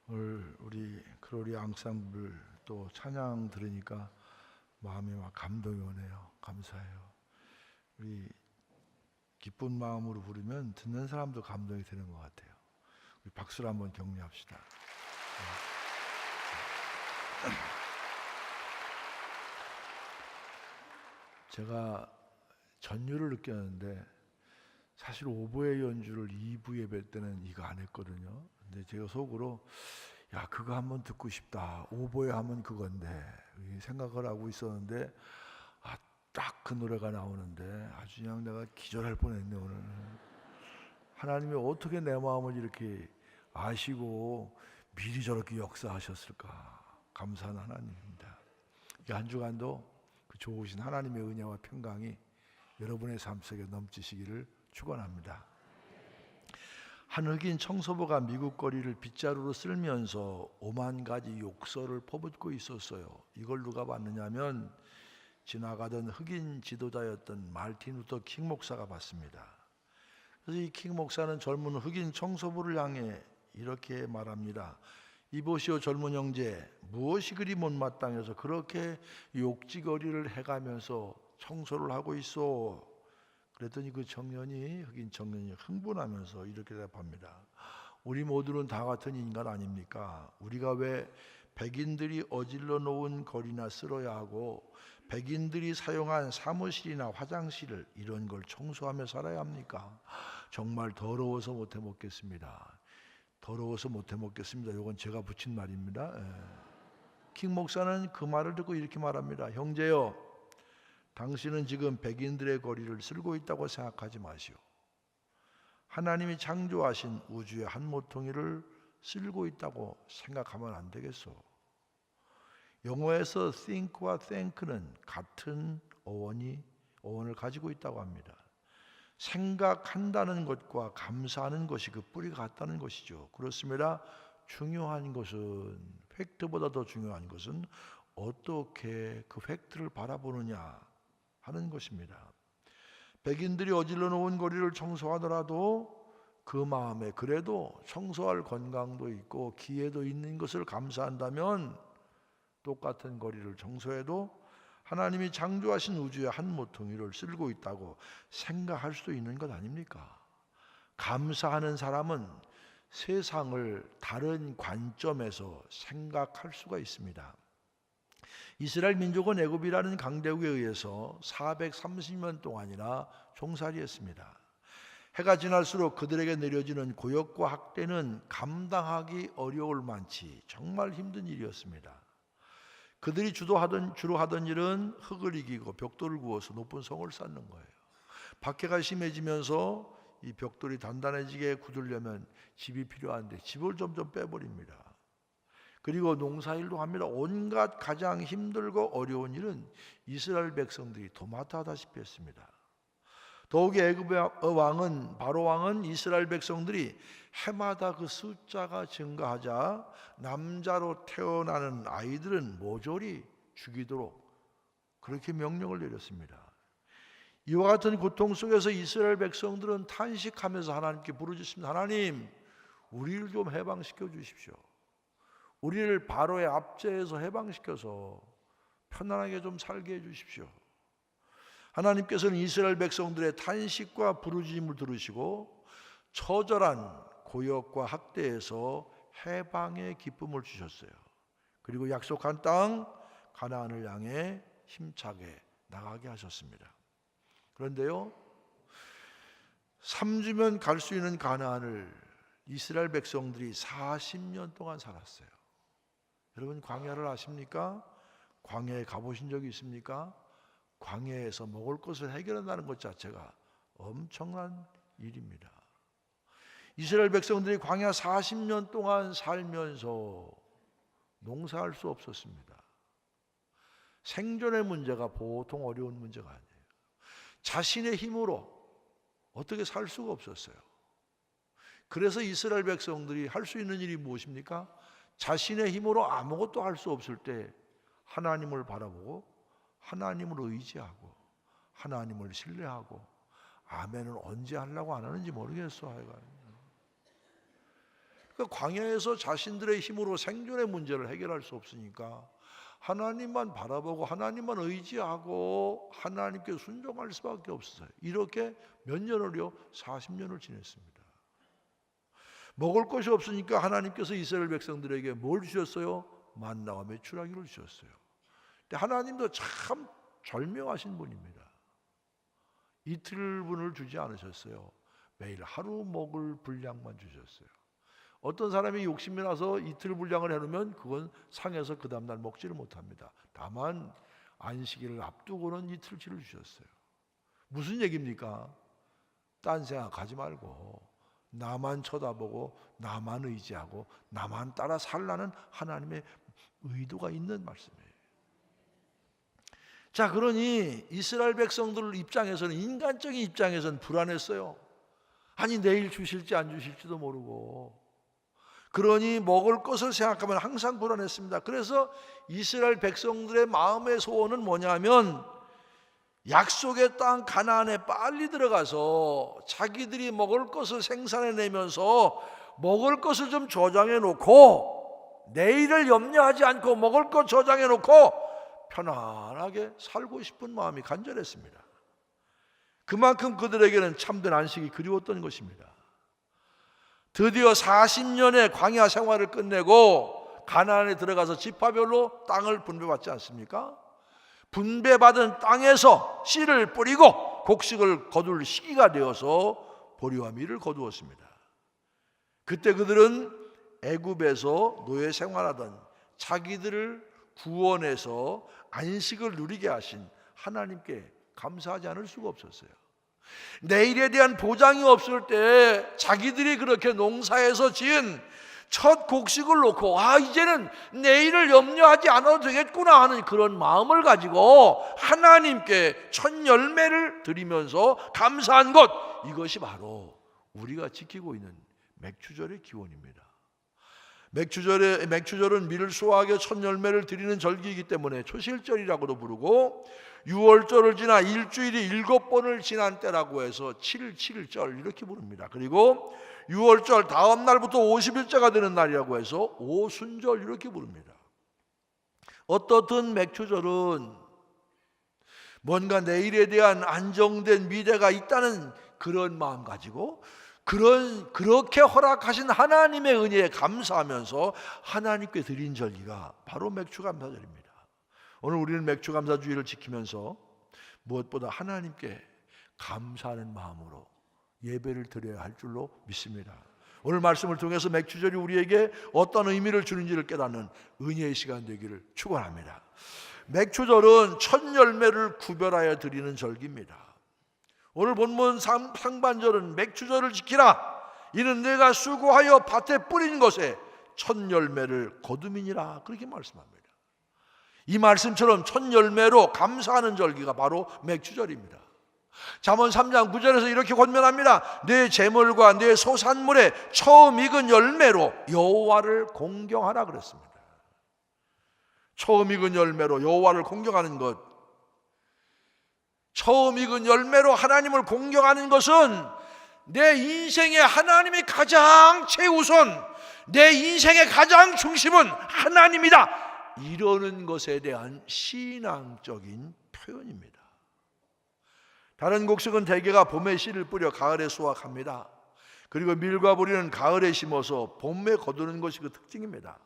오늘 우리 크로리 앙상블 또 찬양 들으니까 마음이 막 감동이 오네요. 감사해요. 우리 기쁜 마음으로 부르면 듣는 사람도 감동이 되는 것 같아요. 우리 박수로 한번 격려합시다. 제가 전율을 느꼈는데 사실 오보의 연주를 2부 예배 때는 이거 안 했거든요. 근데 제가 속으로 야 그거 한번 듣고 싶다. 오보에 하면 그건데 생각을 하고 있었는데 딱 그 노래가 나오는데 아주 그냥 내가 기절할 뻔했네 오늘. 하나님이 어떻게 내 마음을 이렇게 아시고 미리 저렇게 역사하셨을까. 감사한 하나님입니다. 이 한 주간도 그 좋으신 하나님의 은혜와 평강이 여러분의 삶 속에 넘치시기를 축원합니다. 한 흑인 청소부가 미국 거리를 빗자루로 쓸면서 5만 가지 욕설을 퍼붓고 있었어요. 이걸 누가 봤느냐면 지나가던 흑인 지도자였던 마틴 루터 킹 목사가 봤습니다. 그래서 이 킹 목사는 젊은 흑인 청소부를 향해 이렇게 말합니다. 이보시오 젊은 형제, 무엇이 그리 못마땅해서 그렇게 욕지거리를 해가면서 청소를 하고 있어? 그랬더니 그 흑인 청년이 흥분하면서 이렇게 대답합니다. 우리 모두는 다 같은 인간 아닙니까? 우리가 왜 백인들이 어질러 놓은 거리나 쓸어야 하고 백인들이 사용한 사무실이나 화장실을 이런 걸 청소하며 살아야 합니까? 정말 더러워서 못해 먹겠습니다. 더러워서 못해 먹겠습니다. 이건 제가 붙인 말입니다. 킹 목사는 그 말을 듣고 이렇게 말합니다. 형제요, 당신은 지금 백인들의 거리를 쓸고 있다고 생각하지 마시오. 하나님이 창조하신 우주의 한 모퉁이를 쓸고 있다고 생각하면 안 되겠소. 영어에서 think와 thank는 같은 어원을 가지고 있다고 합니다. 생각한다는 것과 감사하는 것이 그 뿌리가 같다는 것이죠. 그렇습니다. 중요한 것은, 팩트보다 더 중요한 것은 어떻게 그 팩트를 바라보느냐 하는 것입니다. 백인들이 어질러 놓은 거리를 청소하더라도 그 마음에 그래도 청소할 건강도 있고 기회도 있는 것을 감사한다면 똑같은 거리를 청소해도 하나님이 창조하신 우주의 한 모퉁이를 쓸고 있다고 생각할 수도 있는 것 아닙니까? 감사하는 사람은 세상을 다른 관점에서 생각할 수가 있습니다. 이스라엘 민족은 애굽이라는 강대국에 의해서 430년 동안이나 종살이했습니다. 해가 지날수록 그들에게 내려지는 고역과 학대는 감당하기 어려울 만치 정말 힘든 일이었습니다. 그들이 주로 하던 일은 흙을 이기고 벽돌을 구워서 높은 성을 쌓는 거예요. 박해가 심해지면서 이 벽돌이 단단해지게 굳으려면 집이 필요한데 집을 점점 빼버립니다. 그리고 농사일도 합니다. 온갖 가장 힘들고 어려운 일은 이스라엘 백성들이 도맡아 하다시피 했습니다. 더욱이 애굽의 바로 왕은 이스라엘 백성들이 해마다 그 숫자가 증가하자 남자로 태어나는 아이들은 모조리 죽이도록 그렇게 명령을 내렸습니다. 이와 같은 고통 속에서 이스라엘 백성들은 탄식하면서 하나님께 부르짖습니다. 하나님, 우리를 좀 해방시켜 주십시오. 우리를 바로의 압제에서 해방시켜서 편안하게 좀 살게 해주십시오. 하나님께서는 이스라엘 백성들의 탄식과 부르짖음을 들으시고 처절한 고역과 학대에서 해방의 기쁨을 주셨어요. 그리고 약속한 땅 가나안을 향해 힘차게 나가게 하셨습니다. 그런데요, 3주면 갈 수 있는 가나안을 이스라엘 백성들이 40년 동안 살았어요. 여러분 광야를 아십니까? 광야에 가보신 적이 있습니까? 광야에서 먹을 것을 해결한다는 것 자체가 엄청난 일입니다. 이스라엘 백성들이 광야 40년 동안 살면서 농사할 수 없었습니다. 생존의 문제가 보통 어려운 문제가 아니에요. 자신의 힘으로 어떻게 살 수가 없었어요. 그래서 이스라엘 백성들이 할 수 있는 일이 무엇입니까? 자신의 힘으로 아무것도 할 수 없을 때 하나님을 바라보고 하나님을 의지하고 하나님을 신뢰하고 아멘을 언제 하려고 안 하는지 모르겠어. 그러니까 광야에서 자신들의 힘으로 생존의 문제를 해결할 수 없으니까 하나님만 바라보고 하나님만 의지하고 하나님께 순종할 수밖에 없었어요. 이렇게 몇 년을요? 40년을 지냈습니다. 먹을 것이 없으니까 하나님께서 이스라엘 백성들에게 뭘 주셨어요? 만나와 메추라기를 주셨어요. 근데 하나님도 참 절묘하신 분입니다. 이틀분을 주지 않으셨어요. 매일 하루 먹을 분량만 주셨어요. 어떤 사람이 욕심이 나서 이틀 분량을 해놓으면 그건 상해서 그 다음날 먹지를 못합니다. 다만 안식일을 앞두고는 이틀치를 주셨어요. 무슨 얘기입니까? 딴 생각하지 말고 나만 쳐다보고 나만 의지하고 나만 따라 살라는 하나님의 의도가 있는 말씀이에요. 자, 그러니 이스라엘 백성들 입장에서는, 인간적인 입장에서는 불안했어요. 아니 내일 주실지 안 주실지도 모르고, 그러니 먹을 것을 생각하면 항상 불안했습니다. 그래서 이스라엘 백성들의 마음의 소원은 뭐냐면 약속의 땅 가나안에 빨리 들어가서 자기들이 먹을 것을 생산해내면서 먹을 것을 좀 저장해 놓고, 내일을 염려하지 않고 먹을 것 저장해 놓고 편안하게 살고 싶은 마음이 간절했습니다. 그만큼 그들에게는 참된 안식이 그리웠던 것입니다. 드디어 40년의 광야 생활을 끝내고 가나안에 들어가서 지파별로 땅을 분배받지 않습니까? 분배받은 땅에서 씨를 뿌리고 곡식을 거둘 시기가 되어서 보리와 밀을 거두었습니다. 그때 그들은 애굽에서 노예 생활하던 자기들을 구원해서 안식을 누리게 하신 하나님께 감사하지 않을 수가 없었어요. 내일에 대한 보장이 없을 때 자기들이 그렇게 농사에서 지은 첫 곡식을 놓고 이제는 내일을 염려하지 않아도 되겠구나 하는 그런 마음을 가지고 하나님께 첫 열매를 드리면서 감사한 것, 이것이 바로 우리가 지키고 있는 맥추절의 기원입니다. 맥추절은 밀을 수확해 첫 열매를 드리는 절기이기 때문에 초실절이라고도 부르고, 6월절을 지나 일주일이 7번을 지난 때라고 해서 7.7절 이렇게 부릅니다. 그리고 6월절 다음 날부터 50일째가 되는 날이라고 해서 오순절 이렇게 부릅니다. 어떻든 맥추절은 뭔가 내일에 대한 안정된 미래가 있다는 그런 마음 가지고 그렇게 허락하신 하나님의 은혜에 감사하면서 하나님께 드린 절기가 바로 맥추감사절입니다. 오늘 우리는 맥추감사주의를 지키면서 무엇보다 하나님께 감사하는 마음으로 예배를 드려야 할 줄로 믿습니다. 오늘 말씀을 통해서 맥추절이 우리에게 어떤 의미를 주는지를 깨닫는 은혜의 시간 되기를 축원합니다. 맥추절은 첫 열매를 구별하여 드리는 절기입니다. 오늘 본문 상반절은 맥추절을 지키라, 이는 내가 수고하여 밭에 뿌린 것에 첫 열매를 거두미니라, 그렇게 말씀합니다. 이 말씀처럼 첫 열매로 감사하는 절기가 바로 맥추절입니다. 잠언 3장 9절에서 이렇게 권면합니다. 내 재물과 내 소산물에 처음 익은 열매로 여호와를 공경하라 그랬습니다. 처음 익은 열매로 여호와를 공경하는 것, 처음 익은 열매로 하나님을 공경하는 것은 내 인생의 하나님이 가장 최우선, 내 인생의 가장 중심은 하나님이다, 이러는 것에 대한 신앙적인 표현입니다. 다른 곡식은 대개가 봄에 씨를 뿌려 가을에 수확합니다. 그리고 밀과 보리는 가을에 심어서 봄에 거두는 것이 그 특징입니다.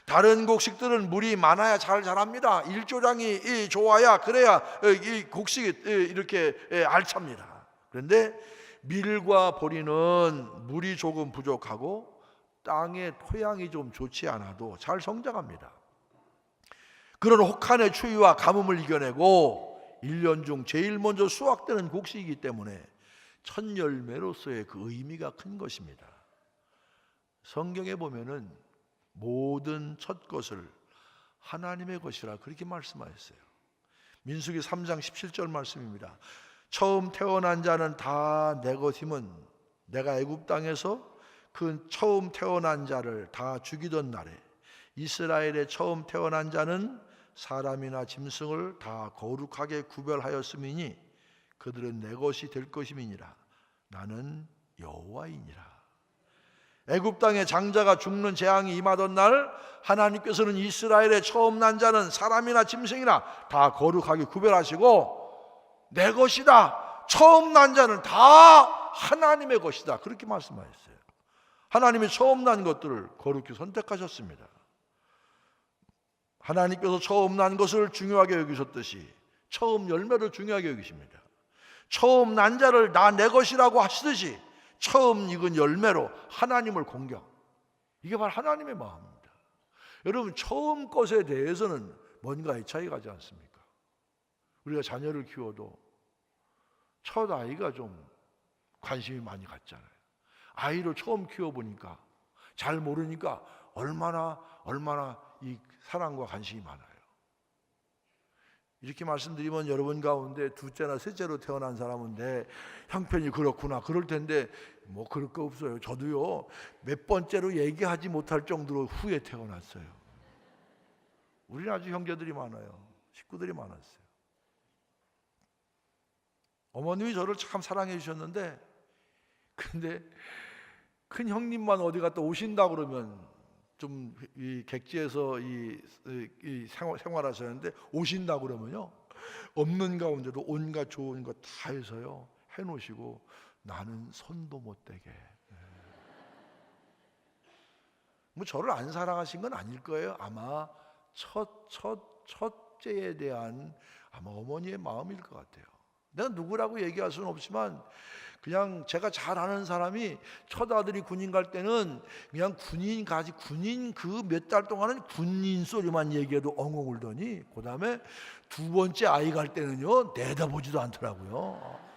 다른 곡식들은 물이 많아야 잘 자랍니다. 일조량이 좋아야, 그래야 이 곡식이 이렇게 알찹니다. 그런데 밀과 보리는 물이 조금 부족하고 땅의 토양이 좀 좋지 않아도 잘 성장합니다. 그런 혹한의 추위와 가뭄을 이겨내고 1년 중 제일 먼저 수확되는 곡식이기 때문에 첫 열매로서의 그 의미가 큰 것입니다. 성경에 보면은 모든 첫 것을 하나님의 것이라 그렇게 말씀하셨어요. 민수기 3장 17절 말씀입니다. 처음 태어난 자는 다 내 것임은 내가 애굽 땅에서 그 처음 태어난 자를 다 죽이던 날에 이스라엘의 처음 태어난 자는 사람이나 짐승을 다 거룩하게 구별하였음이니 그들은 내 것이 될 것임이니라. 나는 여호와이니라. 애굽 땅에 장자가 죽는 재앙이 임하던 날 하나님께서는 이스라엘의 처음 난 자는 사람이나 짐승이나 다 거룩하게 구별하시고 내 것이다. 처음 난 자는 다 하나님의 것이다. 그렇게 말씀하셨어요. 하나님이 처음 난 것들을 거룩히 선택하셨습니다. 하나님께서 처음 난 것을 중요하게 여기셨듯이 처음 열매를 중요하게 여기십니다. 처음 난 자를 다 내 것이라고 하시듯이 처음 익은 열매로 하나님을 공경. 이게 바로 하나님의 마음입니다. 여러분, 처음 것에 대해서는 뭔가 애착이 가지 않습니까? 우리가 자녀를 키워도 첫 아이가 좀 관심이 많이 갔잖아요. 아이를 처음 키워보니까 잘 모르니까 얼마나 이 사랑과 관심이 많아요. 이렇게 말씀드리면 여러분 가운데 둘째나 셋째로 태어난 사람은 내 형편이 그렇구나 그럴 텐데 뭐 그럴 거 없어요. 저도요 몇 번째로 얘기하지 못할 정도로 후에 태어났어요. 우리는 아주 형제들이 많아요. 식구들이 많았어요. 어머님이 저를 참 사랑해 주셨는데 근데 큰 형님만 어디 갔다 오신다 그러면 좀 이 객지에서 이 생활하셨는데 오신다 그러면요 없는 가운데도 온갖 좋은 거 다 해서요 해놓으시고 나는 손도 못 대게. 뭐 저를 안 사랑하신 건 아닐 거예요. 아마 첫째에 대한 아마 어머니의 마음일 것 같아요. 내가 누구라고 얘기할 수는 없지만 그냥 제가 잘 아는 사람이 첫 아들이 군인 갈 때는 그냥 군인 그 몇 달 동안은 군인 소리만 얘기해도 엉엉 울더니 그 다음에 두 번째 아이 갈 때는요 내다보지도 않더라고요.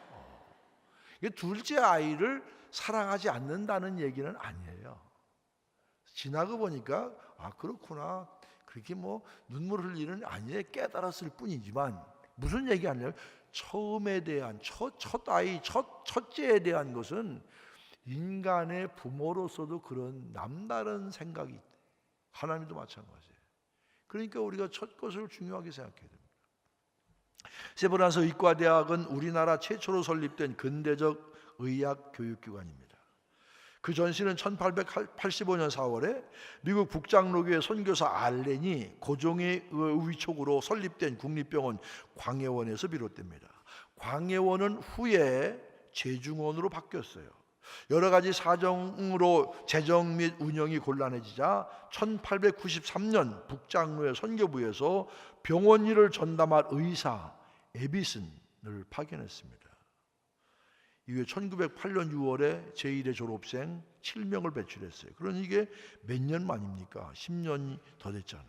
둘째 아이를 사랑하지 않는다는 얘기는 아니에요. 지나고 보니까 아 그렇구나 그렇게 뭐 눈물 흘릴 일은 아니에요. 깨달았을 뿐이지만 무슨 얘기하냐면 처음에 대한 첫째에 대한 것은 인간의 부모로서도 그런 남다른 생각이 있다. 하나님도 마찬가지예요. 그러니까 우리가 첫 것을 중요하게 생각해야 됩니다. 세브란스 의과대학은 우리나라 최초로 설립된 근대적 의학 교육기관입니다. 그 전시는 1885년 4월에 미국 북장로교회 선교사 알렌이 고종의 위촉으로 설립된 국립병원 광해원에서 비롯됩니다. 광해원은 후에 재중원으로 바뀌었어요. 여러 가지 사정으로 재정 및 운영이 곤란해지자 1893년 북장로의 선교부에서 병원 일을 전담할 의사 에비슨을 파견했습니다. 이후에 1908년 6월에 제1의 졸업생 7명을 배출했어요. 그러니 이게 몇 년 만입니까? 10년이 더 됐잖아요.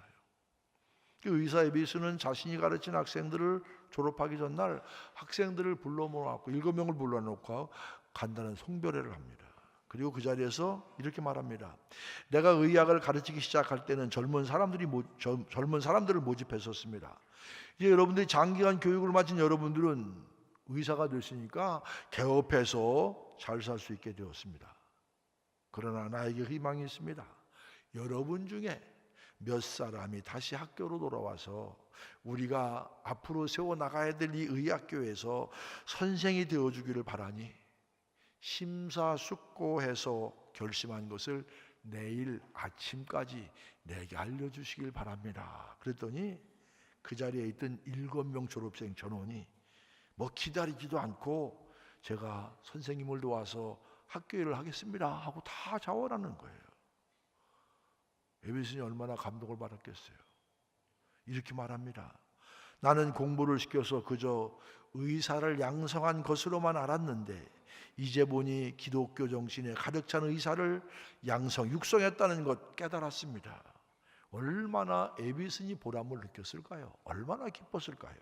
그 의사 에비스는 자신이 가르친 학생들을 졸업하기 전날 학생들을 불러 모아놓고 7명을 불러놓고 간단한 송별회를 합니다. 그리고 그 자리에서 이렇게 말합니다. 내가 의학을 가르치기 시작할 때는 젊은 사람들을 모집했었습니다. 이제 여러분들이 장기간 교육을 마친 여러분들은 의사가 됐으니까 개업해서 잘 살 수 있게 되었습니다. 그러나 나에게 희망이 있습니다. 여러분 중에 몇 사람이 다시 학교로 돌아와서 우리가 앞으로 세워나가야 될 이 의학교에서 선생이 되어주기를 바라니 심사숙고해서 결심한 것을 내일 아침까지 내게 알려주시길 바랍니다. 그랬더니 그 자리에 있던 7명 졸업생 전원이 뭐 기다리지도 않고 제가 선생님을 도와서 학교 일을 하겠습니다 하고 다 자원하는 거예요. 에비슨이 얼마나 감동을 받았겠어요. 이렇게 말합니다. 나는 공부를 시켜서 그저 의사를 양성한 것으로만 알았는데 이제 보니 기독교 정신에 가득 찬 의사를 육성했다는 것 깨달았습니다. 얼마나 에비슨이 보람을 느꼈을까요? 얼마나 기뻤을까요?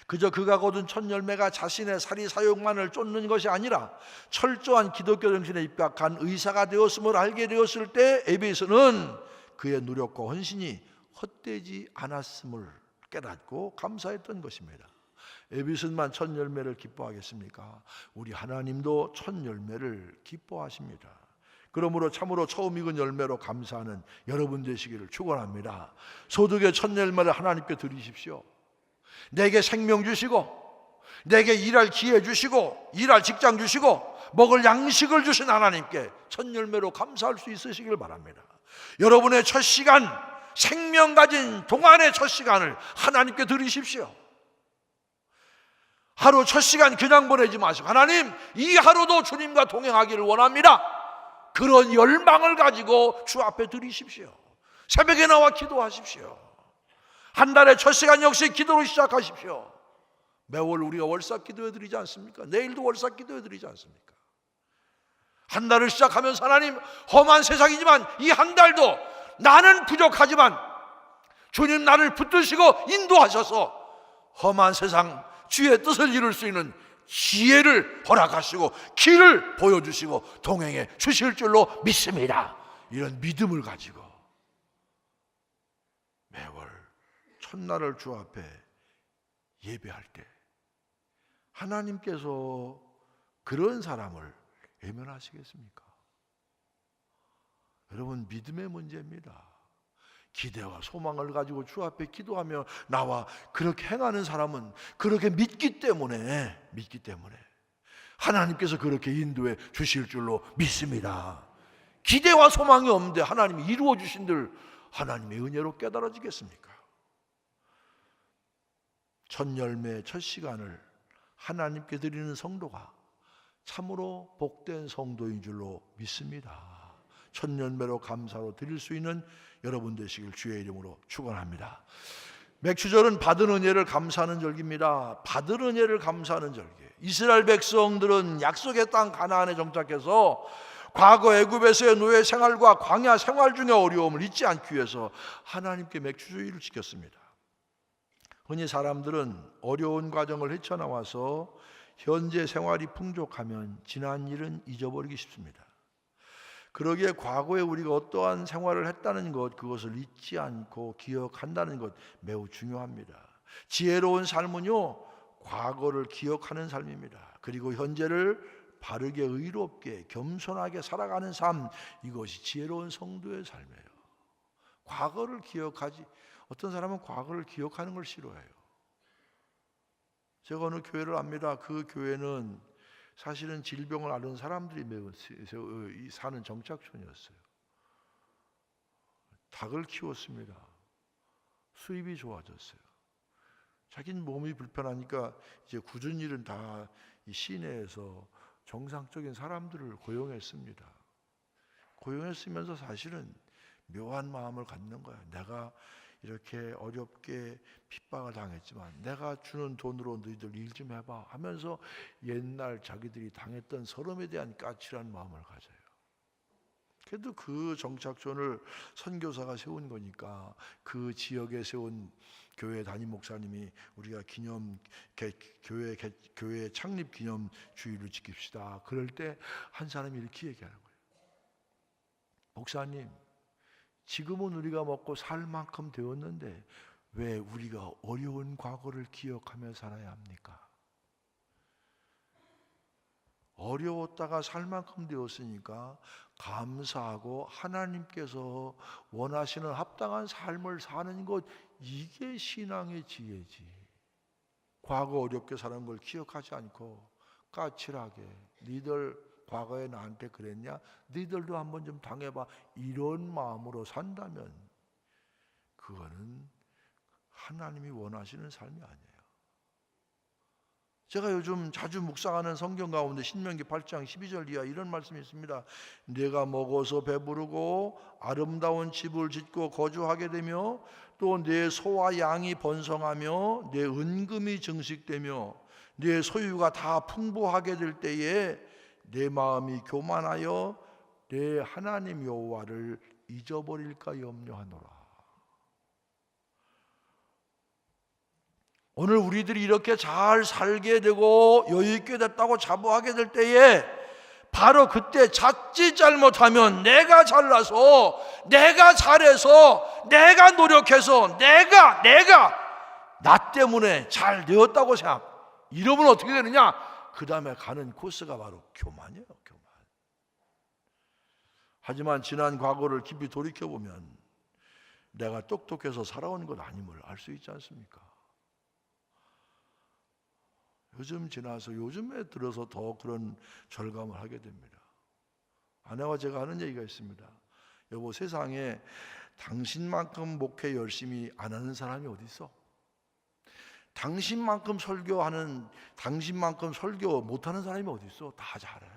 그저 그가 거둔 첫 열매가 자신의 사리사욕만을 쫓는 것이 아니라 철저한 기독교 정신에 입각한 의사가 되었음을 알게 되었을 때 에비슨은 그의 노력과 헌신이 헛되지 않았음을 깨닫고 감사했던 것입니다. 에비슨만 첫 열매를 기뻐하겠습니까? 우리 하나님도 첫 열매를 기뻐하십니다. 그러므로 참으로 처음 익은 열매로 감사하는 여러분 되시기를 축원합니다. 소득의 첫 열매를 하나님께 드리십시오. 내게 생명 주시고 내게 일할 기회 주시고 일할 직장 주시고 먹을 양식을 주신 하나님께 첫 열매로 감사할 수 있으시길 바랍니다. 여러분의 첫 시간, 생명 가진 동안의 첫 시간을 하나님께 드리십시오. 하루 첫 시간 그냥 보내지 마시고, 하나님, 이 하루도 주님과 동행하기를 원합니다. 그런 열망을 가지고 주 앞에 드리십시오. 새벽에 나와 기도하십시오. 한 달의 첫 시간 역시 기도로 시작하십시오. 매월 우리가 월삭 기도해 드리지 않습니까? 내일도 월삭 기도해 드리지 않습니까? 한 달을 시작하면서 하나님, 험한 세상이지만 이 한 달도 나는 부족하지만 주님 나를 붙드시고 인도하셔서 험한 세상 주의 뜻을 이룰 수 있는 지혜를 허락하시고 길을 보여주시고 동행해 주실 줄로 믿습니다. 이런 믿음을 가지고 매월 첫날을 주 앞에 예배할 때 하나님께서 그런 사람을 외면하시겠습니까? 여러분, 믿음의 문제입니다. 기대와 소망을 가지고 주 앞에 기도하며 나와 그렇게 행하는 사람은 그렇게 믿기 때문에 하나님께서 그렇게 인도해 주실 줄로 믿습니다. 기대와 소망이 없는데 하나님이 이루어 주신들 하나님의 은혜로 깨달아지겠습니까? 첫 열매, 첫 시간을 하나님께 드리는 성도가 참으로 복된 성도인 줄로 믿습니다. 첫 열매로 감사로 드릴 수 있는 여러분 되시길 주의 이름으로 축원합니다. 맥추절은 받은 은혜를 감사하는 절기입니다. 받은 은혜를 감사하는 절기. 이스라엘 백성들은 약속의 땅 가나안에 정착해서 과거 애굽에서의 노예 생활과 광야 생활 중의 어려움을 잊지 않기 위해서 하나님께 맥추주의를 지켰습니다. 흔히 사람들은 어려운 과정을 헤쳐나와서 현재 생활이 풍족하면 지난 일은 잊어버리기 쉽습니다. 그러기에 과거에 우리가 어떠한 생활을 했다는 것, 그것을 잊지 않고 기억한다는 것 매우 중요합니다. 지혜로운 삶은요, 과거를 기억하는 삶입니다. 그리고 현재를 바르게 의롭게 겸손하게 살아가는 삶, 이것이 지혜로운 성도의 삶이에요. 과거를 기억하지, 어떤 사람은 과거를 기억하는 걸 싫어해요. 제가 어느 교회를 압니다. 그 교회는 사실은 질병을 앓은 사람들이 매우 사는 정착촌이었어요. 닭을 키웠습니다. 수입이 좋아졌어요. 자기는 몸이 불편하니까 이제 굳은 일은 다 이 시내에서 정상적인 사람들을 고용했습니다. 고용했으면서 사실은 묘한 마음을 갖는 거예요. 내가 이렇게 어렵게 핍박을 당했지만 내가 주는 돈으로 너희들 일 좀 해봐 하면서 옛날 자기들이 당했던 서름에 대한 까칠한 마음을 가져요. 그래도 그 정착촌을 선교사가 세운 거니까 그 지역에 세운 교회 담임 목사님이 우리가 교회 창립 기념 주일을 지킵시다. 그럴 때 한 사람이 이렇게 얘기하는 거예요. 목사님, 지금은 우리가 먹고 살 만큼 되었는데 왜 우리가 어려운 과거를 기억하며 살아야 합니까? 어려웠다가 살 만큼 되었으니까 감사하고 하나님께서 원하시는 합당한 삶을 사는 것, 이게 신앙의 지혜지. 과거 어렵게 사는 걸 기억하지 않고 까칠하게 니들 과거에 나한테 그랬냐? 너희들도 한번 좀 당해봐. 이런 마음으로 산다면 그거는 하나님이 원하시는 삶이 아니에요. 제가 요즘 자주 묵상하는 성경 가운데 신명기 8장 12절 이하 이런 말씀이 있습니다. 내가 먹어서 배부르고 아름다운 집을 짓고 거주하게 되며 또 내 소와 양이 번성하며 내 은금이 증식되며 내 소유가 다 풍부하게 될 때에 내 마음이 교만하여 내 하나님 여호와를 잊어버릴까 염려하노라. 오늘 우리들이 이렇게 잘 살게 되고 여유 있게 됐다고 자부하게 될 때에 바로 그때 자칫 잘못하면 내가 잘나서 내가 잘해서 내가 노력해서 내가 나 때문에 잘 되었다고 생각, 이러면 어떻게 되느냐? 그 다음에 가는 코스가 바로 교만이에요. 교만. 하지만 지난 과거를 깊이 돌이켜보면 내가 똑똑해서 살아온 것 아님을 알 수 있지 않습니까? 요즘 지나서 요즘에 들어서 더 그런 절감을 하게 됩니다. 아내와 제가 하는 얘기가 있습니다. 여보, 세상에 당신만큼 목회 열심히 안 하는 사람이 어디 있어? 당신만큼 설교하는, 당신만큼 설교 못하는 사람이 어디 있어? 다 잘해.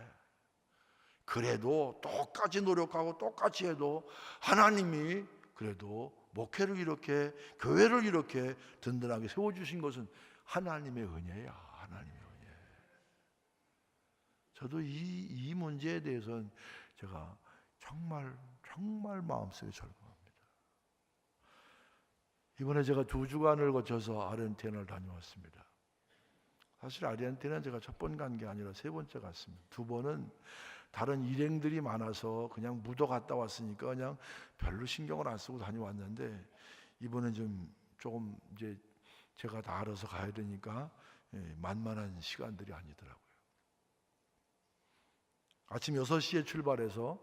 그래도 똑같이 노력하고 똑같이 해도 하나님이 그래도 목회를 이렇게, 교회를 이렇게 든든하게 세워주신 것은 하나님의 은혜야. 하나님의 은혜. 저도 이 문제에 대해서는 제가 정말 마음속에 절망합니다. 이번에 제가 2주간을 거쳐서 아르헨티나를 다녀왔습니다. 사실 아르헨티나는 제가 첫 번 간 게 아니라 3번째 갔습니다. 2번은 다른 일행들이 많아서 그냥 묻어 갔다 왔으니까 그냥 별로 신경을 안 쓰고 다녀왔는데, 이번엔 조금 이제 제가 다 알아서 가야 되니까 만만한 시간들이 아니더라고요. 아침 6시에 출발해서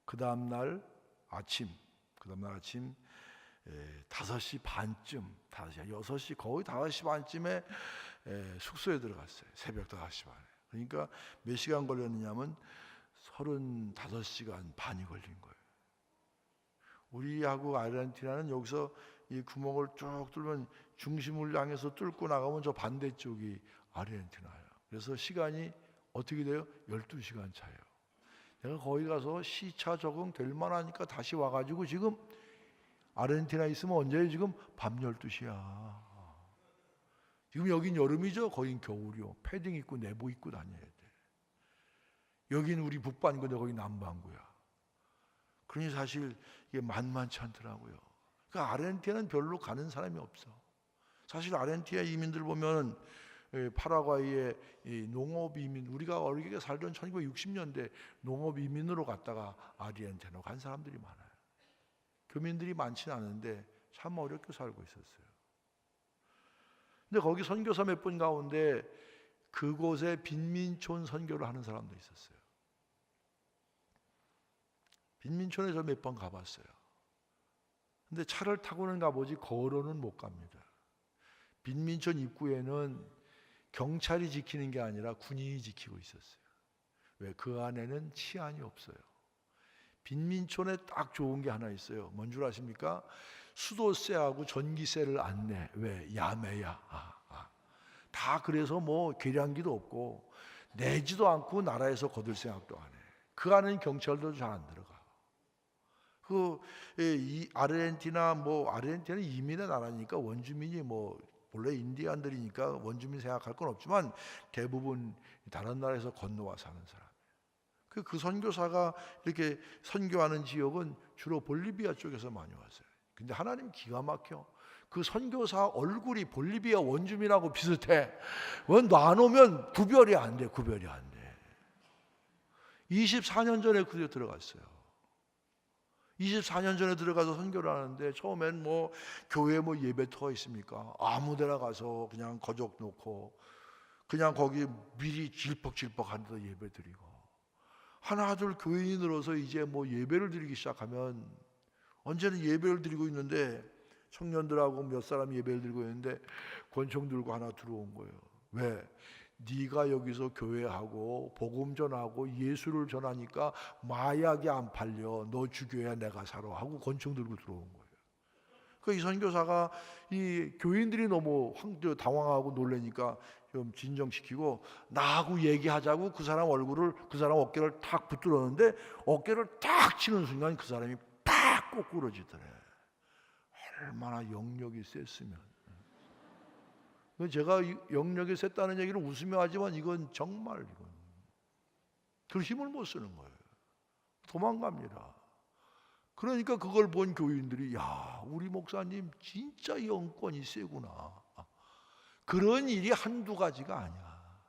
그 다음날 아침 5시 반쯤, 6시 거의 5시 반쯤에 숙소에 들어갔어요. 새벽 5시 반에. 그러니까 몇 시간 걸렸느냐면 35시간 반이 걸린 거예요. 우리하고 아르헨티나는 여기서 이 구멍을 쭉 뚫으면 중심을 향해서 뚫고 나가면 저 반대쪽이 아르헨티나예요. 그래서 시간이 어떻게 돼요? 12시간 차예요. 내가 거기 가서 시차 적응 될 만하니까 다시 와가지고 지금 아르헨티나에 있으면 언제? 지금 밤 12시야. 지금 여긴 여름이죠? 거긴 겨울이요. 패딩 입고 내복 입고 다녀야 돼. 여긴 우리 북반구인데 거기 남반구야. 그러니 사실 이게 만만치 않더라고요. 그러니까 아르헨티나는 별로 가는 사람이 없어. 사실 아르헨티나 이민들 보면 파라과이의 농업 이민, 우리가 어리게 살던 1960년대 농업 이민으로 갔다가 아르헨티나로 간 사람들이 많아요. 교민들이 많지는 않은데 참 어렵게 살고 있었어요. 근데 거기 선교사 몇 분 가운데 그곳에 빈민촌 선교를 하는 사람도 있었어요. 빈민촌에 저 몇 번 가봤어요. 근데 차를 타고는 가보지 걸어는 못 갑니다. 빈민촌 입구에는 경찰이 지키는 게 아니라 군인이 지키고 있었어요. 왜? 그 안에는 치안이 없어요. 빈민촌에 딱 좋은 게 하나 있어요. 뭔 줄 아십니까? 수도세하고 전기세를 안 내. 왜? 야매야. 다 그래서 뭐 계량기도 없고 내지도 않고 나라에서 거둘 생각도 안 해. 그 안에는 경찰도 잘 안 들어가. 이 아르헨티나는 이민의 나라니까 원주민이 원래 인디안들이니까 원주민 생각할 건 없지만 대부분 다른 나라에서 건너와 사는 사람. 그 선교사가 이렇게 선교하는 지역은 주로 볼리비아 쪽에서 많이 왔어요. 근데 하나님 기가 막혀. 그 선교사 얼굴이 볼리비아 원주민하고 비슷해. 놔놓으면 구별이 안 돼. 24년 전에 그때 들어갔어요. 24년 전에 들어가서 선교를 하는데 처음엔 교회 예배 터가 있습니까? 아무 데나 가서 그냥 거적 놓고 그냥 거기 미리 질퍽질퍽 하는 데 예배 드리고, 하나둘 교인이 늘어서 이제 예배를 드리기 시작하면, 언제는 예배를 드리고 있는데 청년들하고 몇 사람 예배를 드리고 있는데 권총 들고 하나 들어온 거예요. 왜? 네가 여기서 교회하고 복음 전하고 예수를 전하니까 마약이 안 팔려. 너 죽여야 내가 살아 하고 권총 들고 들어온 거예요. 이 선교사가 이 교인들이 너무 당황하고 놀라니까 좀 진정시키고 나하고 얘기하자고 그 사람 어깨를 탁 붙들었는데 어깨를 탁 치는 순간 그 사람이 팍 꼬꾸러지더래. 얼마나 영역이 셌으면. 제가 영역이 셌다는 얘기를 웃으며 하지만 이건 그 힘을 못 쓰는 거예요. 도망갑니다. 그러니까 그걸 본 교인들이, 야, 우리 목사님 진짜 영권이 세구나. 그런 일이 한두 가지가 아니야.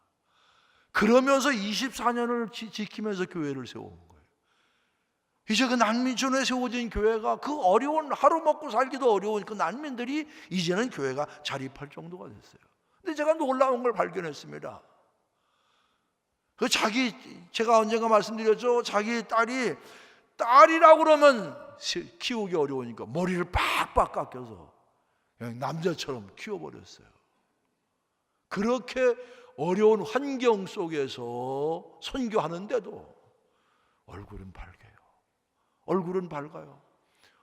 그러면서 24년을 지키면서 교회를 세운 거예요. 이제 그 난민촌에 세워진 교회가 그 어려운, 하루 먹고 살기도 어려운 그 난민들이 이제는 교회가 자립할 정도가 됐어요. 근데 제가 놀라운 걸 발견했습니다. 제가 언젠가 말씀드렸죠. 자기 딸이라고 그러면 키우기 어려우니까 머리를 빡빡 깎여서 그냥 남자처럼 키워버렸어요. 그렇게 어려운 환경 속에서 선교하는데도 얼굴은 밝아요. 얼굴은 밝아요.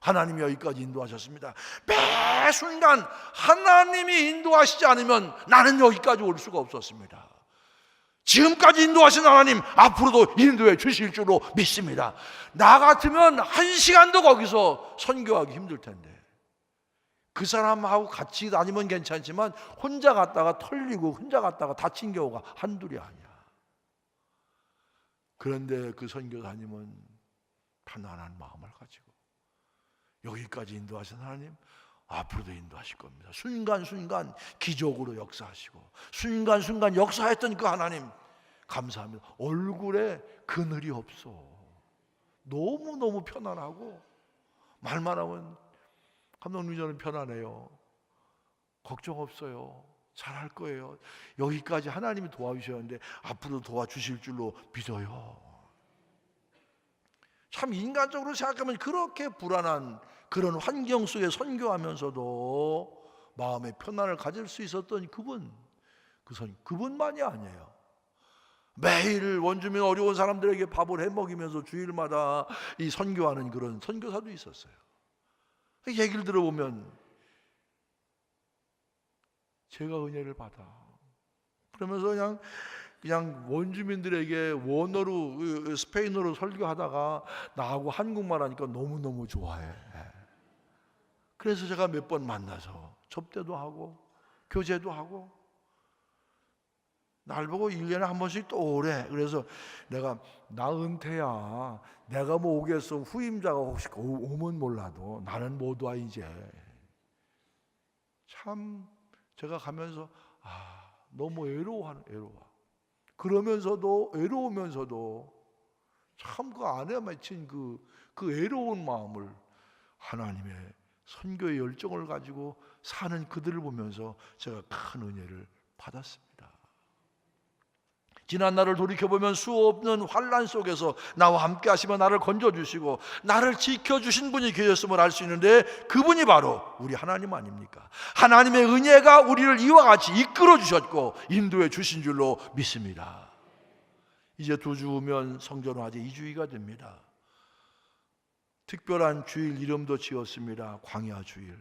하나님이 여기까지 인도하셨습니다. 매 순간 하나님이 인도하시지 않으면 나는 여기까지 올 수가 없었습니다. 지금까지 인도하신 하나님 앞으로도 인도해 주실 줄로 믿습니다. 나 같으면 한 시간도 거기서 선교하기 힘들 텐데, 그 사람하고 같이 다니면 괜찮지만 혼자 갔다가 털리고 혼자 갔다가 다친 경우가 한둘이 아니야. 그런데 그 선교사님은 편안한 마음을 가지고 여기까지 인도하신 하나님 앞으로도 인도하실 겁니다. 순간순간 기적으로 역사하시고 순간순간 역사했던 그 하나님 감사합니다. 얼굴에 그늘이 없어. 너무너무 편안하고, 말만 하면 감독님 저는 편안해요. 걱정 없어요. 잘할 거예요. 여기까지 하나님이 도와주셨는데 앞으로 도와주실 줄로 믿어요. 참 인간적으로 생각하면 그렇게 불안한 그런 환경 속에 선교하면서도 마음의 편안을 가질 수 있었던 그분만이 아니에요. 매일 원주민 어려운 사람들에게 밥을 해먹이면서 주일마다 이 선교하는 그런 선교사도 있었어요. 얘기를 들어보면 제가 은혜를 받아. 그러면서 그냥 원주민들에게 원어로 스페인어로 설교하다가 나하고 한국말 하니까 너무너무 좋아해. 그래서 제가 몇 번 만나서 접대도 하고 교제도 하고, 날 보고 1년에 한 번씩 또 오래. 그래서 내가 나 은퇴야, 내가 뭐 오겠어, 후임자가 혹시 오면 몰라도 나는 못 와 이제. 참 제가 가면서 너무 외로워. 그러면서도 외로우면서도 참 그 안에 맺힌 그 외로운 마음을 하나님의 선교의 열정을 가지고 사는 그들을 보면서 제가 큰 은혜를 받았습니다. 지난 날을 돌이켜보면 수없는 환난 속에서 나와 함께 하시며 나를 건져주시고 나를 지켜주신 분이 계셨음을 알 수 있는데, 그분이 바로 우리 하나님 아닙니까? 하나님의 은혜가 우리를 이와 같이 이끌어 주셨고 인도해 주신 줄로 믿습니다. 이제 2주면 성전화제 2주기가 됩니다. 특별한 주일 이름도 지었습니다. 광야 주일.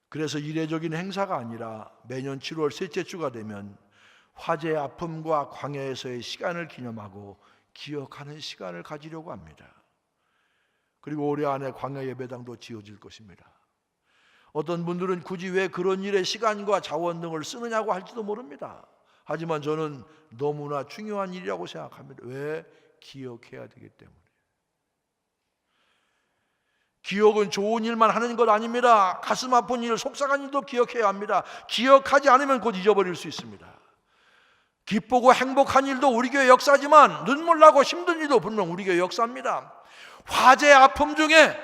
그래서 이례적인 행사가 아니라 매년 7월 셋째 주가 되면 화재의 아픔과 광야에서의 시간을 기념하고 기억하는 시간을 가지려고 합니다. 그리고 올해 안에 광야 예배당도 지어질 것입니다. 어떤 분들은 굳이 왜 그런 일에 시간과 자원 등을 쓰느냐고 할지도 모릅니다. 하지만 저는 너무나 중요한 일이라고 생각합니다. 왜? 기억해야 되기 때문에. 기억은 좋은 일만 하는 것 아닙니다. 가슴 아픈 일, 속상한 일도 기억해야 합니다. 기억하지 않으면 곧 잊어버릴 수 있습니다. 기쁘고 행복한 일도 우리 교회 역사지만 눈물 나고 힘든 일도 분명 우리 교회 역사입니다. 화재 아픔 중에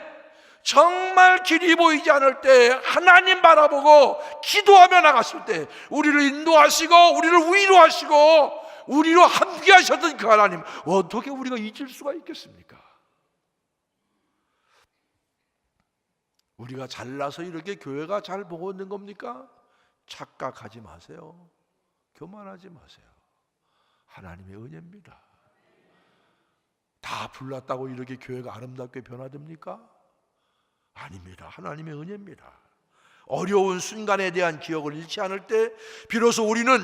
정말 길이 보이지 않을 때 하나님 바라보고 기도하며 나갔을 때 우리를 인도하시고 우리를 위로하시고 우리로 함께 하셨던 그 하나님, 어떻게 우리가 잊을 수가 있겠습니까? 우리가 잘나서 이렇게 교회가 잘 보고 있는 겁니까? 착각하지 마세요. 교만하지 마세요. 하나님의 은혜입니다. 다 불났다고 이렇게 교회가 아름답게 변화됩니까? 아닙니다. 하나님의 은혜입니다. 어려운 순간에 대한 기억을 잃지 않을 때 비로소 우리는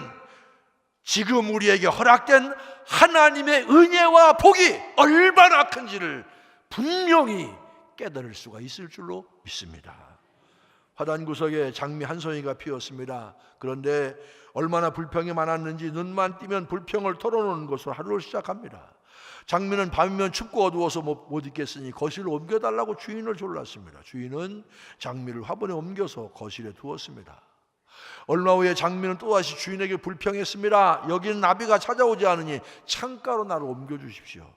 지금 우리에게 허락된 하나님의 은혜와 복이 얼마나 큰지를 분명히 깨달을 수가 있을 줄로 믿습니다. 화단 구석에 장미 한 송이가 피었습니다. 그런데 얼마나 불평이 많았는지 눈만 띄면 불평을 털어놓는 것으로 하루를 시작합니다. 장미는 밤이면 춥고 어두워서 못 있겠으니 거실로 옮겨달라고 주인을 졸랐습니다. 주인은 장미를 화분에 옮겨서 거실에 두었습니다. 얼마 후에 장미는 또다시 주인에게 불평했습니다. 여기는 나비가 찾아오지 않으니 창가로 나를 옮겨주십시오.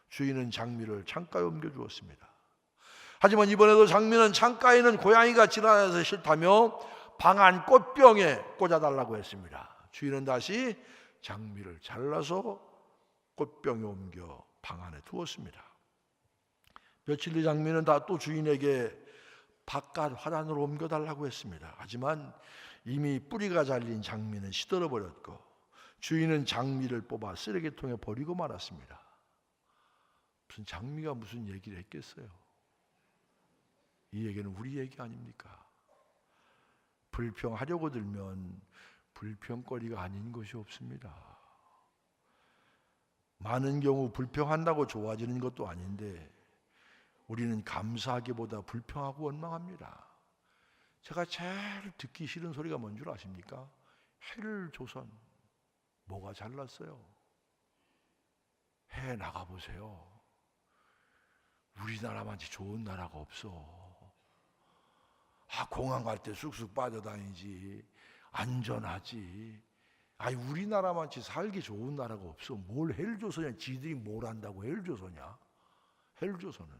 주인은 장미를 창가에 옮겨주었습니다. 하지만 이번에도 장미는 창가에는 고양이가 지나다녀서 싫다며 방 안 꽃병에 꽂아달라고 했습니다. 주인은 다시 장미를 잘라서 꽃병에 옮겨 방 안에 두었습니다. 며칠 뒤 장미는 다 또 주인에게 바깥 화단으로 옮겨달라고 했습니다. 하지만 이미 뿌리가 잘린 장미는 시들어 버렸고 주인은 장미를 뽑아 쓰레기통에 버리고 말았습니다. 무슨 장미가 무슨 얘기를 했겠어요? 이 얘기는 우리 얘기 아닙니까? 불평하려고 들면 불평거리가 아닌 것이 없습니다. 많은 경우 불평한다고 좋아지는 것도 아닌데 우리는 감사하기보다 불평하고 원망합니다. 제가 제일 듣기 싫은 소리가 뭔 줄 아십니까? 헬조선 뭐가 잘났어요? 해 나가보세요. 우리나라만치 좋은 나라가 없어. 공항 갈 때 쑥쑥 빠져다니지, 안전하지. 우리나라만치 살기 좋은 나라가 없어. 뭘 헬조선이야? 지들이 뭘 안다고 헬조선이야? 헬조선은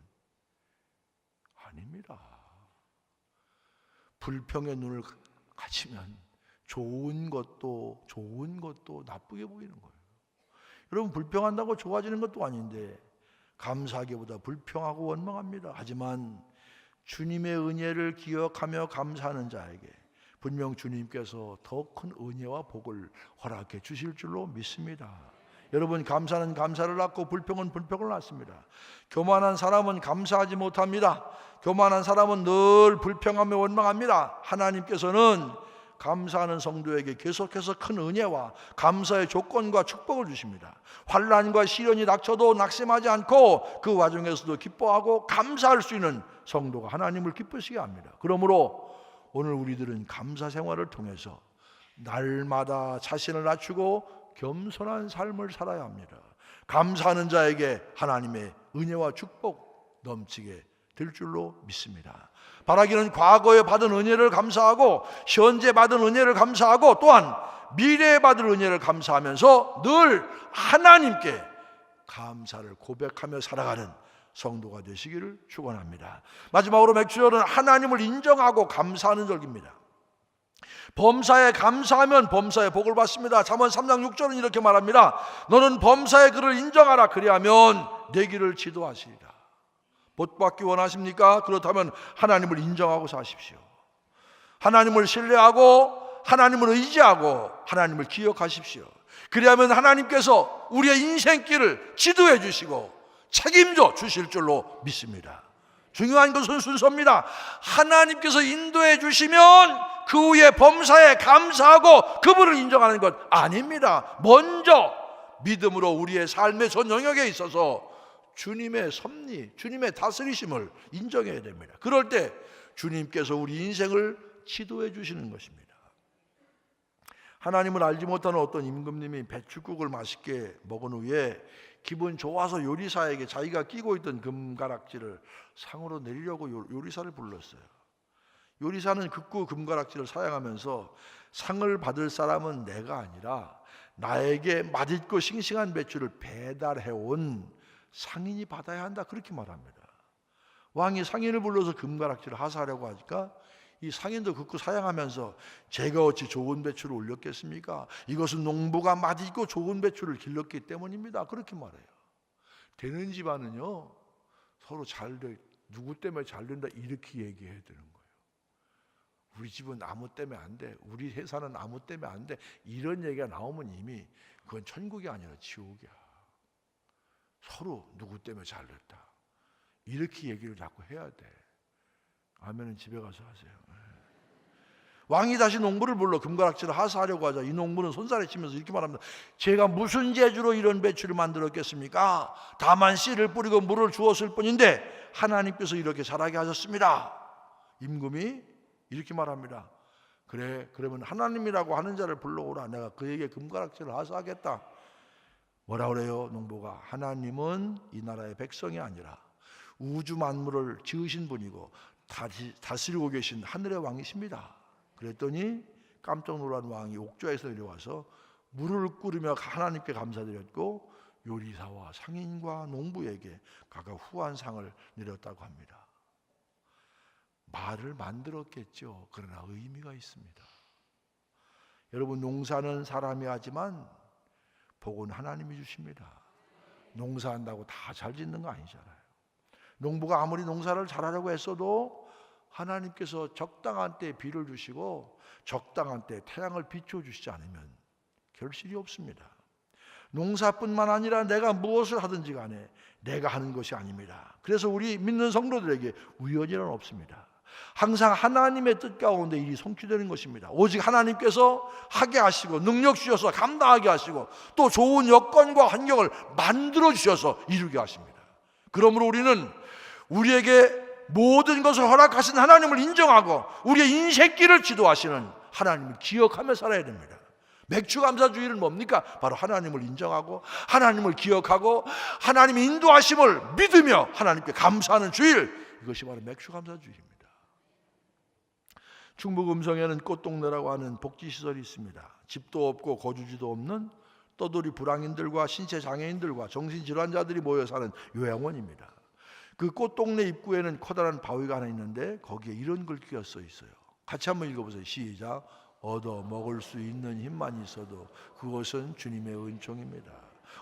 아닙니다. 불평의 눈을 가지면 좋은 것도 나쁘게 보이는 거예요. 여러분, 불평한다고 좋아지는 것도 아닌데 감사하기보다 불평하고 원망합니다. 하지만 주님의 은혜를 기억하며 감사하는 자에게 분명 주님께서 더 큰 은혜와 복을 허락해 주실 줄로 믿습니다. 여러분, 감사는 감사를 낳고 불평은 불평을 낳습니다. 교만한 사람은 감사하지 못합니다. 교만한 사람은 늘 불평하며 원망합니다. 하나님께서는 감사하는 성도에게 계속해서 큰 은혜와 감사의 조건과 축복을 주십니다. 환난과 시련이 닥쳐도 낙심하지 않고 그 와중에서도 기뻐하고 감사할 수 있는 성도가 하나님을 기쁘시게 합니다. 그러므로 오늘 우리들은 감사 생활을 통해서 날마다 자신을 낮추고 겸손한 삶을 살아야 합니다. 감사하는 자에게 하나님의 은혜와 축복 넘치게 될 줄로 믿습니다. 바라기는 과거에 받은 은혜를 감사하고 현재 받은 은혜를 감사하고 또한 미래에 받을 은혜를 감사하면서 늘 하나님께 감사를 고백하며 살아가는 성도가 되시기를 축원합니다. 마지막으로 맥주절은 하나님을 인정하고 감사하는 절기입니다. 범사에 감사하면 범사의 복을 받습니다. 잠언 3장 6절은 이렇게 말합니다. 너는 범사의 그를 인정하라. 그리하면 내 길을 지도하시리라. 복 받기 원하십니까? 그렇다면 하나님을 인정하고 사십시오. 하나님을 신뢰하고 하나님을 의지하고 하나님을 기억하십시오. 그리하면 하나님께서 우리의 인생길을 지도해 주시고 책임져 주실 줄로 믿습니다. 중요한 것은 순서입니다. 하나님께서 인도해 주시면 그 후에 범사에 감사하고 그분을 인정하는 것 아닙니다. 먼저 믿음으로 우리의 삶의 전 영역에 있어서 주님의 섭리, 주님의 다스리심을 인정해야 됩니다. 그럴 때 주님께서 우리 인생을 지도해 주시는 것입니다. 하나님을 알지 못하는 어떤 임금님이 배추국을 맛있게 먹은 후에 기분 좋아서 요리사에게 자기가 끼고 있던 금가락지를 상으로 내리려고 요리사를 불렀어요. 요리사는 극구 금가락지를 사용하면서 상을 받을 사람은 내가 아니라 나에게 맛있고 싱싱한 배추를 배달해온 상인이 받아야 한다, 그렇게 말합니다. 왕이 상인을 불러서 금가락지를 하사하려고 하니까 이 상인도 극구 사양하면서 제가 어찌 좋은 배추를 올렸겠습니까? 이것은 농부가 맛있고 좋은 배추를 길렀기 때문입니다, 그렇게 말해요. 되는 집안은요 서로 잘돼, 누구 때문에 잘 된다 이렇게 얘기해야 되는 거예요. 우리 집은 아무 때문에 안 돼, 우리 회사는 아무 때문에 안 돼, 이런 얘기가 나오면 이미 그건 천국이 아니라 지옥이야. 서로 누구 때문에 잘 됐다 이렇게 얘기를 자꾸 해야 돼. 아멘은 집에 가서 하세요. 왕이 다시 농부를 불러 금가락지를 하사하려고 하자 이 농부는 손살에 치면서 이렇게 말합니다. 제가 무슨 재주로 이런 배추를 만들었겠습니까? 다만 씨를 뿌리고 물을 주었을 뿐인데 하나님께서 이렇게 자라게 하셨습니다. 임금이 이렇게 말합니다. 그래, 그러면 하나님이라고 하는 자를 불러오라. 내가 그에게 금가락지를 하사하겠다. 뭐라 그래요? 농부가 하나님은 이 나라의 백성이 아니라 우주 만물을 지으신 분이고 다스리고 계신 하늘의 왕이십니다. 그랬더니 깜짝 놀란 왕이 옥좌에서 내려와서 물을 끓이며 하나님께 감사드렸고 요리사와 상인과 농부에게 각각 후한 상을 내렸다고 합니다. 말을 만들었겠죠. 그러나 의미가 있습니다. 여러분, 농사는 사람이 하지만 복은 하나님이 주십니다. 농사한다고 다 잘 짓는 거 아니잖아요. 농부가 아무리 농사를 잘하려고 했어도 하나님께서 적당한 때에 비를 주시고 적당한 때에 태양을 비춰주시지 않으면 결실이 없습니다. 농사뿐만 아니라 내가 무엇을 하든지 간에 내가 하는 것이 아닙니다. 그래서 우리 믿는 성도들에게 우연이란 없습니다. 항상 하나님의 뜻 가운데 일이 성취되는 것입니다. 오직 하나님께서 하게 하시고 능력 주셔서 감당하게 하시고 또 좋은 여건과 환경을 만들어 주셔서 이루게 하십니다. 그러므로 우리는 우리에게 모든 것을 허락하신 하나님을 인정하고 우리의 인생길을 지도하시는 하나님을 기억하며 살아야 됩니다. 맥주감사주의는 뭡니까? 바로 하나님을 인정하고 하나님을 기억하고 하나님의 인도하심을 믿으며 하나님께 감사하는 주일, 이것이 바로 맥주감사주의입니다. 충북 음성에는 꽃동네라고 하는 복지시설이 있습니다. 집도 없고 거주지도 없는 떠돌이 불황인들과 신체장애인들과 정신질환자들이 모여 사는 요양원입니다. 그 꽃동네 입구에는 커다란 바위가 하나 있는데 거기에 이런 글귀가 써 있어요. 같이 한번 읽어보세요. 시작. 얻어 먹을 수 있는 힘만 있어도 그것은 주님의 은총입니다.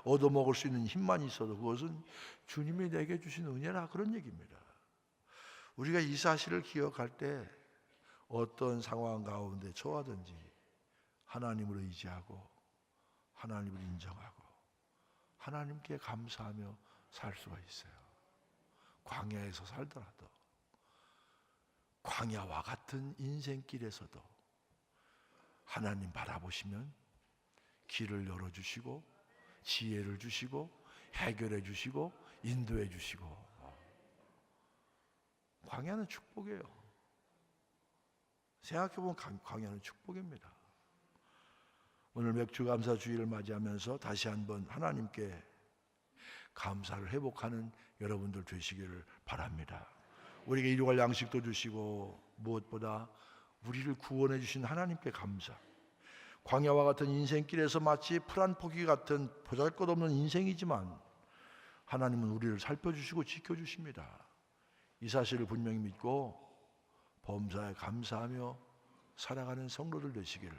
얻어 먹을 수 있는 힘만 있어도 그것은 주님이 내게 주신 은혜라, 그런 얘기입니다. 우리가 이 사실을 기억할 때 어떤 상황 가운데 처하든지 하나님을 의지하고 하나님을 인정하고 하나님께 감사하며 살 수가 있어요. 광야에서 살더라도 광야와 같은 인생길에서도 하나님 바라보시면 길을 열어주시고 지혜를 주시고 해결해 주시고 인도해 주시고, 광야는 축복이에요. 생각해보면 광야는 축복입니다. 오늘 맥주감사주의를 맞이하면서 다시 한번 하나님께 감사를 회복하는 여러분들 되시기를 바랍니다. 우리에게 일용할 양식도 주시고 무엇보다 우리를 구원해 주신 하나님께 감사. 광야와 같은 인생길에서 마치 풀 한 포기 같은 보잘것없는 인생이지만 하나님은 우리를 살펴주시고 지켜주십니다. 이 사실을 분명히 믿고 범사에 감사하며 살아가는 성도들 되시기를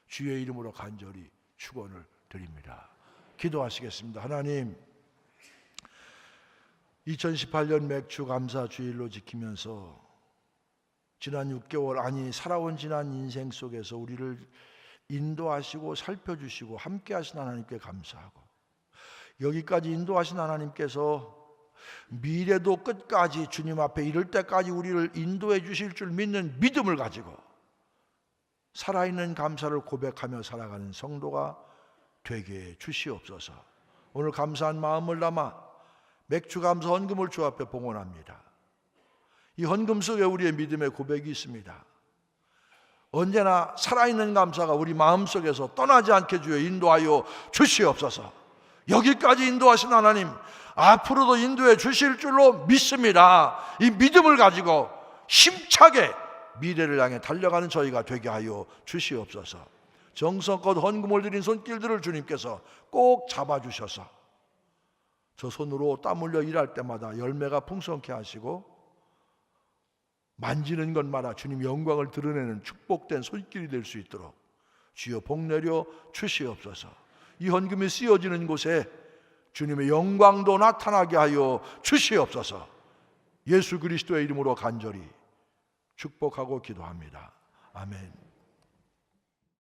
주의 이름으로 간절히 축원을 드립니다. 기도하시겠습니다. 하나님, 2018년 맥주 감사 주일로 지키면서 지난 6개월, 아니 살아온 지난 인생 속에서 우리를 인도하시고 살펴주시고 함께 하신 하나님께 감사하고, 여기까지 인도하신 하나님께서 미래도 끝까지 주님 앞에 이를 때까지 우리를 인도해 주실 줄 믿는 믿음을 가지고 살아있는 감사를 고백하며 살아가는 성도가 되게 주시옵소서. 오늘 감사한 마음을 담아 맥주 감사 헌금을 주 앞에 봉헌합니다. 이 헌금 속에 우리의 믿음의 고백이 있습니다. 언제나 살아있는 감사가 우리 마음속에서 떠나지 않게 주여 인도하여 주시옵소서. 여기까지 인도하신 하나님, 앞으로도 인도해 주실 줄로 믿습니다. 이 믿음을 가지고 힘차게 미래를 향해 달려가는 저희가 되게 하여 주시옵소서. 정성껏 헌금을 드린 손길들을 주님께서 꼭 잡아주셔서 저 손으로 땀 흘려 일할 때마다 열매가 풍성케 하시고 만지는 것마다 주님 영광을 드러내는 축복된 손길이 될 수 있도록 주여 복 내려 주시옵소서. 이 헌금이 쓰여지는 곳에 주님의 영광도 나타나게 하여 주시옵소서. 예수 그리스도의 이름으로 간절히 축복하고 기도합니다. 아멘.